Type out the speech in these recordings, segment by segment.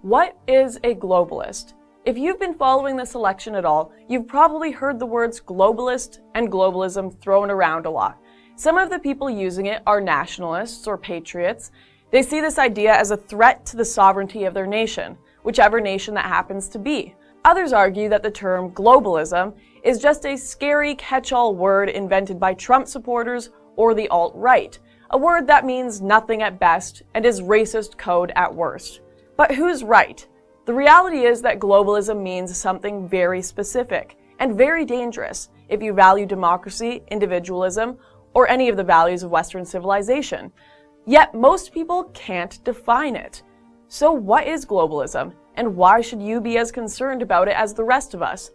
What is a globalist? If you've been following this election at all, you've probably heard the words globalist and globalism thrown around a lot. Some of the people using it are nationalists or patriots. They see this idea as a threat to the sovereignty of their nation, whichever nation that happens to be. Others argue that the term globalism is just a scary catch-all word invented by Trump supporters or the alt-right, a word that means nothing at best and is racist code at worst. But who's right? The reality is that globalism means something very specific and very dangerous if you value democracy, individualism, or any of the values of Western civilization. Yet most people can't define it. So what is globalism, and why should you be as concerned about it as the rest of us?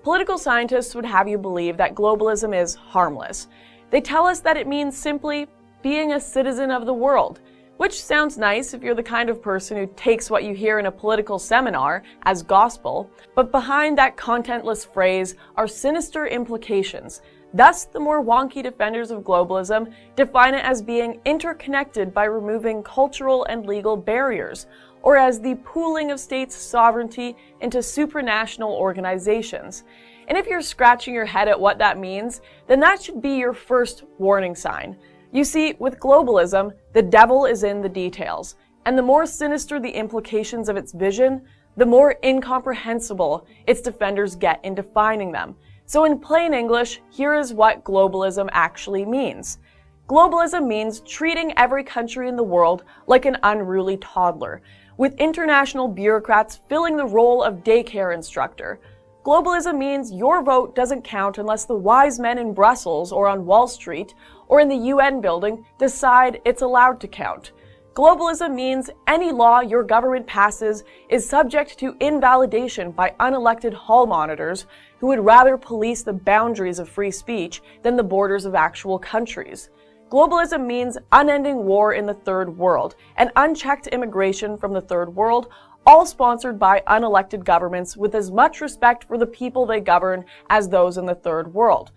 Political scientists would have you believe that globalism is harmless. They tell us that it means simply being a citizen of the world, which sounds nice if you're the kind of person who takes what you hear in a political seminar as gospel, but behind that contentless phrase are sinister implications. Thus, the more wonky defenders of globalism define it as being interconnected by removing cultural and legal barriers, or as the pooling of states' sovereignty into supranational organizations. And if you're scratching your head at what that means, then that should be your first warning sign. You see, with globalism, the devil is in the details, and the more sinister the implications of its vision, the more incomprehensible its defenders get in defining them. So in plain English, here is what globalism actually means. Globalism means treating every country in the world like an unruly toddler, with international bureaucrats filling the role of daycare instructor. Globalism means your vote doesn't count unless the wise men in Brussels or on Wall Street or in the UN building decide it's allowed to count. Globalism means any law your government passes is subject to invalidation by unelected hall monitors who would rather police the boundaries of free speech than the borders of actual countries. Globalism means unending war in the third world and unchecked immigration from the third world, all sponsored by unelected governments with as much respect for the people they govern as those in the third world.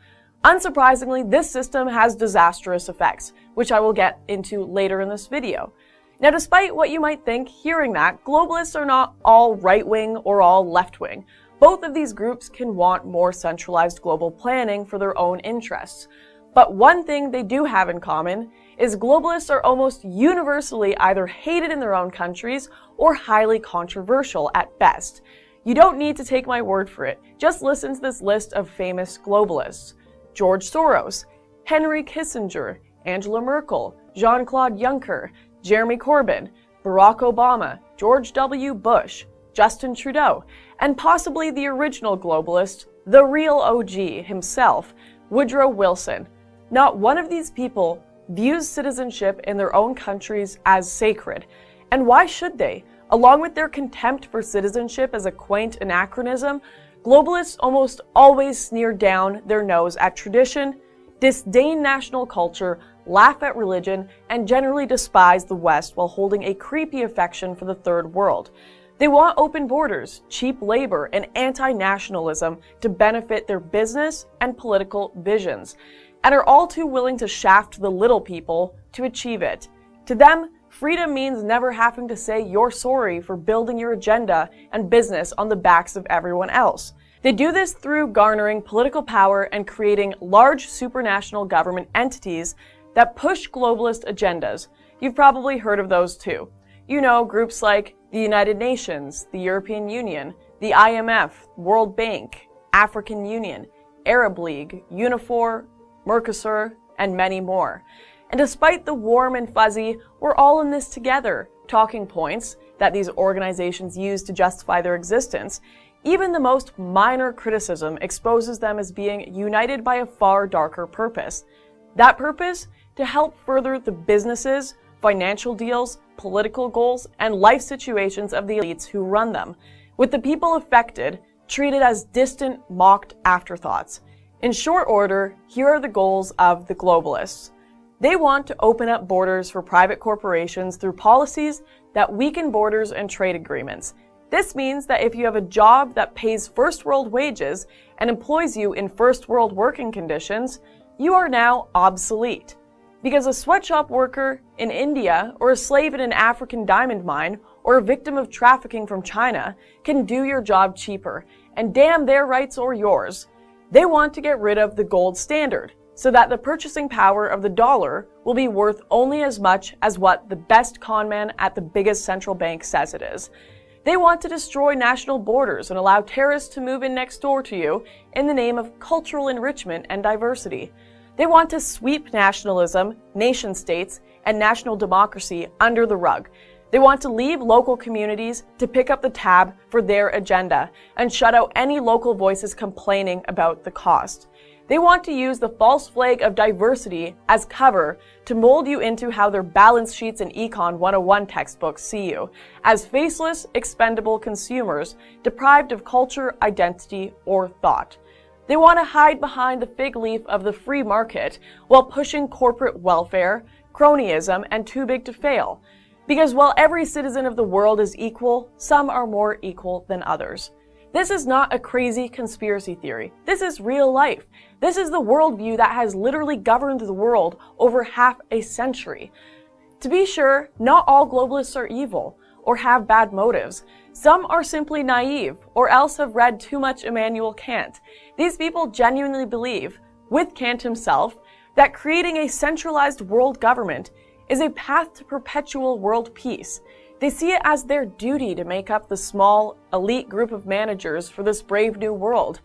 Unsurprisingly, this system has disastrous effects, which I will get into later in this video. Now, despite what you might think hearing that, globalists are not all right-wing or all left-wing. Both of these groups can want more centralized global planning for their own interests. But one thing they do have in common is globalists are almost universally either hated in their own countries or highly controversial at best. You don't need to take my word for it. Just listen to this list of famous globalists: George Soros, Henry Kissinger, Angela Merkel, Jean-Claude Juncker, Jeremy Corbyn, Barack Obama, George W. Bush, Justin Trudeau, and possibly the original globalist, the real OG himself, Woodrow Wilson. Not one of these people views citizenship in their own countries as sacred. And why should they? Along with their contempt for citizenship as a quaint anachronism, globalists almost always sneer down their nose at tradition, disdain national culture, laugh at religion, and generally despise the West while holding a creepy affection for the third world. They want open borders, cheap labor, and anti-nationalism to benefit their business and political visions, and are all too willing to shaft the little people to achieve it. To them, freedom means never having to say you're sorry for building your agenda and business on the backs of everyone else. They do this through garnering political power and creating large supranational government entities that push globalist agendas. You've probably heard of those too. You know, groups like the United Nations, the European Union, the IMF, World Bank, African Union, Arab League, Unifor, Mercosur, and many more. And despite the warm and fuzzy, we're all in this together talking points that these organizations use to justify their existence, even the most minor criticism exposes them as being united by a far darker purpose. That purpose? To help further the businesses, financial deals, political goals, and life situations of the elites who run them, with the people affected treated as distant, mocked afterthoughts. In short order, here are the goals of the globalists. They want to open up borders for private corporations through policies that weaken borders and trade agreements. This means that if you have a job that pays first world wages and employs you in first world working conditions, you are now obsolete. Because a sweatshop worker in India, or a slave in an African diamond mine, or a victim of trafficking from China can do your job cheaper, and damn their rights or yours. They want to get rid of the gold standard, so that the purchasing power of the dollar will be worth only as much as what the best conman at the biggest central bank says it is. They want to destroy national borders and allow terrorists to move in next door to you in the name of cultural enrichment and diversity. They want to sweep nationalism, nation-states, and national democracy under the rug. They want to leave local communities to pick up the tab for their agenda and shut out any local voices complaining about the cost. They want to use the false flag of diversity as cover to mold you into how their balance sheets and Econ 101 textbooks see you, as faceless, expendable consumers deprived of culture, identity, or thought. They want to hide behind the fig leaf of the free market while pushing corporate welfare, cronyism, and too big to fail. Because while every citizen of the world is equal, some are more equal than others. This is not a crazy conspiracy theory. This is real life. This is the worldview that has literally governed the world over half a century. To be sure, not all globalists are evil or have bad motives. Some are simply naive or else have read too much Immanuel Kant. These people genuinely believe, with Kant himself, that creating a centralized world government is a path to perpetual world peace. They see it as their duty to make up the small, elite group of managers for this brave new world.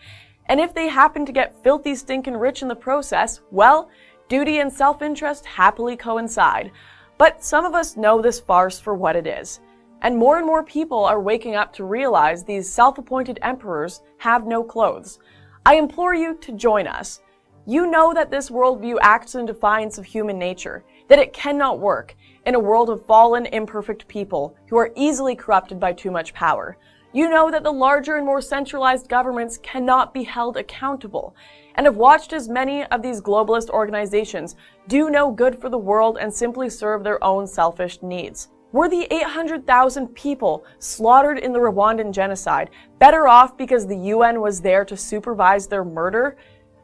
And if they happen to get filthy stinkin' rich in the process, well, duty and self-interest happily coincide. But some of us know this farce for what it is. And more people are waking up to realize these self-appointed emperors have no clothes. I implore you to join us. You know that this worldview acts in defiance of human nature, that it cannot work in a world of fallen, imperfect people who are easily corrupted by too much power. You know that the larger and more centralized governments cannot be held accountable, and have watched as many of these globalist organizations do no good for the world and simply serve their own selfish needs. Were the 800,000 people slaughtered in the Rwandan genocide better off because the UN was there to supervise their murder?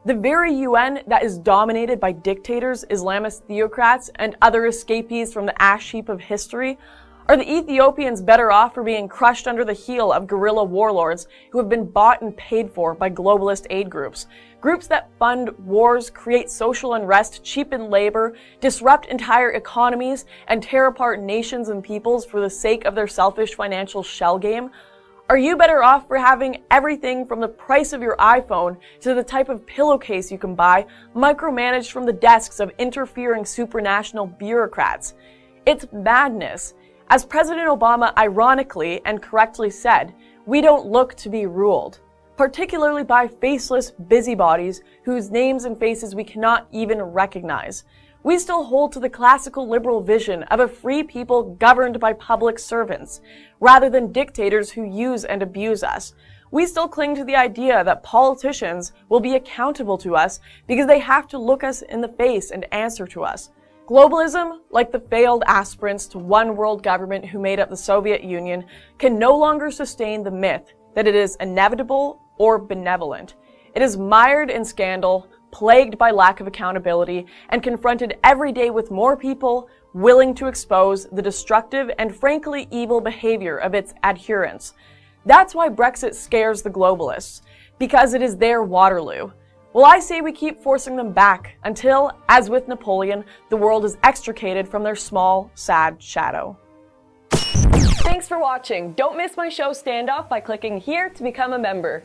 The very UN that is dominated by dictators, Islamist theocrats, and other escapees from the ash heap of history? Are the Ethiopians better off for being crushed under the heel of guerrilla warlords who have been bought and paid for by globalist aid groups? Groups that fund wars, create social unrest, cheapen labor, disrupt entire economies, and tear apart nations and peoples for the sake of their selfish financial shell game? Are you better off for having everything from the price of your iPhone to the type of pillowcase you can buy micromanaged from the desks of interfering supranational bureaucrats? It's madness. As President Obama ironically and correctly said, we don't look to be ruled, particularly by faceless busybodies whose names and faces we cannot even recognize. We still hold to the classical liberal vision of a free people governed by public servants, rather than dictators who use and abuse us. We still cling to the idea that politicians will be accountable to us because they have to look us in the face and answer to us. Globalism, like the failed aspirants to one world government who made up the Soviet Union, can no longer sustain the myth that it is inevitable or benevolent. It is mired in scandal, plagued by lack of accountability, and confronted every day with more people willing to expose the destructive and frankly evil behavior of its adherents. That's why Brexit scares the globalists, because it is their Waterloo. Well, I say we keep forcing them back until, as with Napoleon, the world is extricated from their small, sad shadow. Thanks for watching. Don't miss my show Standoff by clicking here to become a member.